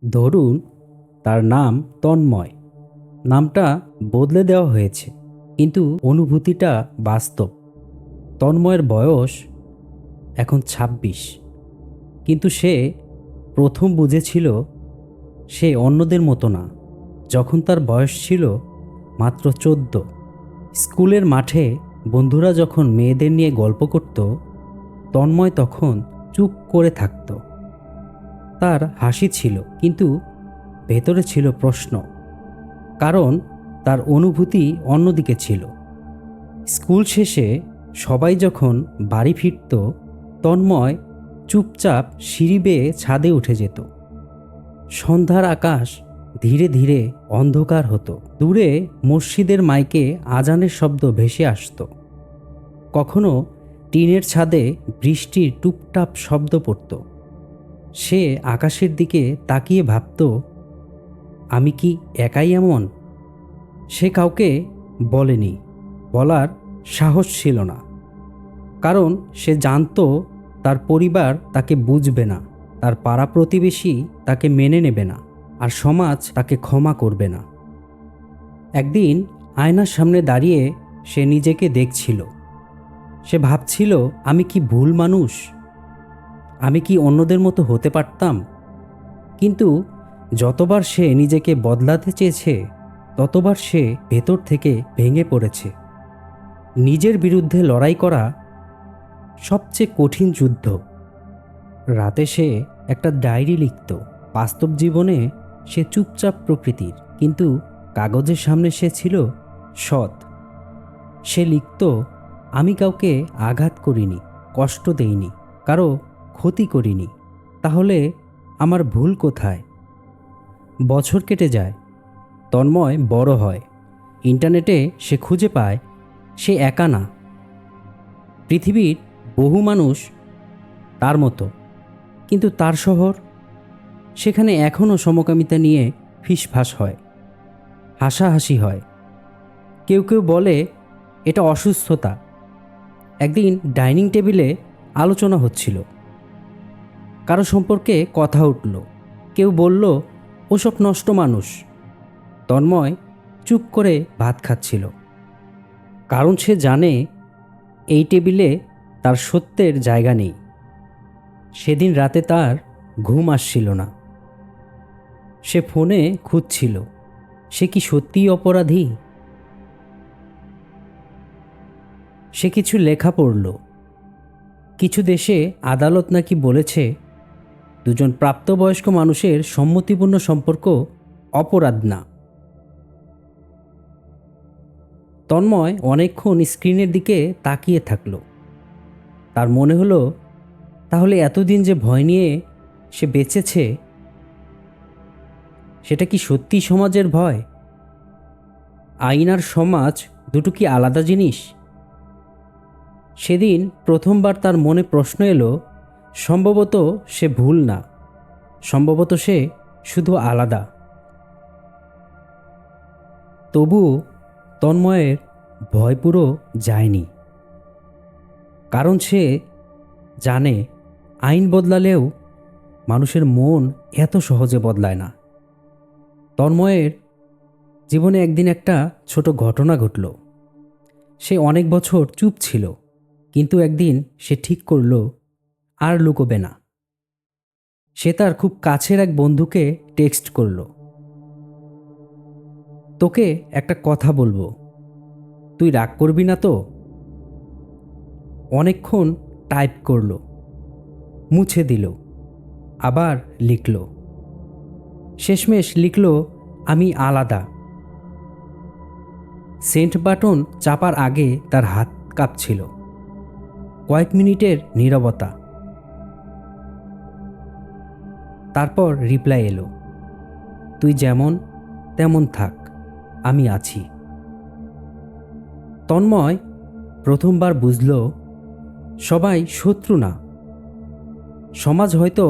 ধরুন তার নাম তন্ময়। নামটা বদলে দেওয়া হয়েছে, কিন্তু অনুভূতিটা বাস্তব। তন্ময়ের বয়স এখন ২৬, কিন্তু সে প্রথম বুঝেছিল সে অন্যদের মতো না যখন তার বয়স ছিল মাত্র ১৪। স্কুলের মাঠে বন্ধুরা যখন মেয়েদের নিয়ে গল্প করত, তন্ময় তখন চুপ করে থাকত। তার হাসি ছিল, কিন্তু ভেতরে ছিল প্রশ্ন, কারণ তার অনুভূতি অন্যদিকে ছিল। স্কুল শেষে সবাই যখন বাড়ি ফিরত, তন্ময় চুপচাপ সিঁড়ি বেয়ে ছাদে উঠে যেত। সন্ধ্যার আকাশ ধীরে ধীরে অন্ধকার হতো। দূরে মসজিদের মাইকে আজানের শব্দ ভেসে আসত। কখনো টিনের ছাদে বৃষ্টির টুপটাপ শব্দ পড়ত। সে আকাশের দিকে তাকিয়ে ভাবত, আমি কি একাই এমন? সে কাউকে বলেনি, বলার সাহস ছিল না, কারণ সে জানত তার পরিবার তাকে বুঝবে না, তার পাড়া প্রতিবেশী তাকে মেনে নেবে না, আর সমাজ তাকে ক্ষমা করবে না। একদিন আয়নার সামনে দাঁড়িয়ে সে নিজেকে দেখছিল। সে ভাবছিল, আমি কি ভুল মানুষ? আমি কি অন্যদের মতো হতে পারতাম? কিন্তু যতবার সে নিজেকে বদলাতে চেয়েছে, ততবার সে ভেতর থেকে ভেঙে পড়েছে। নিজের বিরুদ্ধে লড়াই করা সবচেয়ে কঠিন যুদ্ধ। রাতে সে একটা ডায়েরি লিখত। বাস্তব জীবনে সে চুপচাপ প্রকৃতির, কিন্তু কাগজের সামনে সে ছিল সৎ। সে লিখত, আমি কাউকে আঘাত করিনি, কষ্ট দেইনি, কারো ক্ষতি করিনি। তাহলে আমার ভুল কোথায়? বছর কেটে যায়, তন্ময় বড় হয়। ইন্টারনেটে সে খুঁজে পায় সে একা না। পৃথিবীর বহু মানুষ তার মতো, কিন্তু তার শহর, সেখানে এখনও সমকামিতা নিয়ে ফিসফাস হয়, হাসাহাসি হয়। কেউ কেউ বলে এটা অসুস্থতা। একদিন ডাইনিং টেবিলে আলোচনা হচ্ছিল, কারো সম্পর্কে কথা উঠল। কেউ বলল, ওসব নষ্ট মানুষ। তন্ময় চুপ করে ভাত খাচ্ছিল, কারণ সে জানে এই টেবিলে তার সত্যের জায়গা নেই। সেদিন রাতে তার ঘুম আসছিল না। সে ফোনে খুঁজছিল, সে কি সত্যিই অপরাধী? সে কিছু লেখা পড়ল। কিছু দেশে আদালত নাকি বলেছে দুজন প্রাপ্তবয়স্ক মানুষের সম্মতিপূর্ণ সম্পর্ক অপরাধ না। তন্ময় অনেকক্ষণ স্ক্রিনের দিকে তাকিয়ে থাকল। তার মনে হলো, তাহলে এতদিন যে ভয় নিয়ে সে বেঁচেছে, সেটা কি সত্যি সমাজের ভয়? আইন আর সমাজ দুটো কি আলাদা জিনিস? সেদিন প্রথমবার তার মনে প্রশ্ন এলো, সম্ভবত সে ভুল না, সম্ভবত সে শুধু আলাদা। তবুও তন্ময়ের ভয় পুরো যায়নি, কারণ সে জানে আইন বদলালেও মানুষের মন এত সহজে বদলায় না। তন্ময়ের জীবনে একদিন একটা ছোট ঘটনা ঘটল। সে অনেক বছর চুপ ছিল, কিন্তু একদিন সে ঠিক করল আর লুকোবে না। সে তার খুব কাছের এক বন্ধুকে টেক্সট করল, তোকে একটা কথা বলবো, তুই রাগ করবি না তো? অনেকক্ষণ টাইপ করল, মুছে দিল, আবার লিখল। শেষমেশ লিখল, আমি আলাদা। সেন্ড বাটন চাপার আগে তার হাত কাঁপছিল। কয়েক মিনিটের নীরবতা, তারপর রিপ্লাই এলো, তুই যেমন তেমন থাক, আমি আছি। তন্ময় প্রথমবার বুঝল, সবাই শত্রু না। সমাজ হয়তো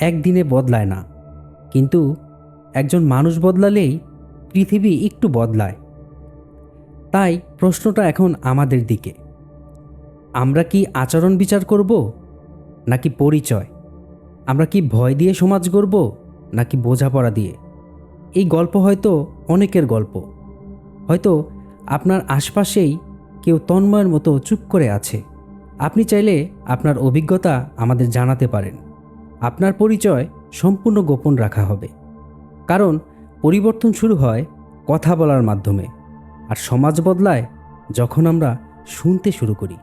একদিনে বদলায় না, কিন্তু একজন মানুষ বদলালেই পৃথিবী একটু বদলায়। তাই প্রশ্নটা এখন আমাদের দিকে, আমরা কি আচরণ বিচার করব, নাকি পরিচয়? আমরা কি ভয় দিয়ে সমাজ গড়ব, নাকি বোঝাপড়া দিয়ে? এই গল্প হয়তো অনেকের গল্প। হয়তো আপনার আশপাশেই কেউ তন্ময়ের মতো চুপ করে আছে। আপনি চাইলে আপনার অভিজ্ঞতা আমাদের জানাতে পারেন। আপনার পরিচয় সম্পূর্ণ গোপন রাখা হবে, কারণ পরিবর্তন শুরু হয় কথা বলার মাধ্যমে, আর সমাজ বদলায় যখন আমরা শুনতে শুরু করি।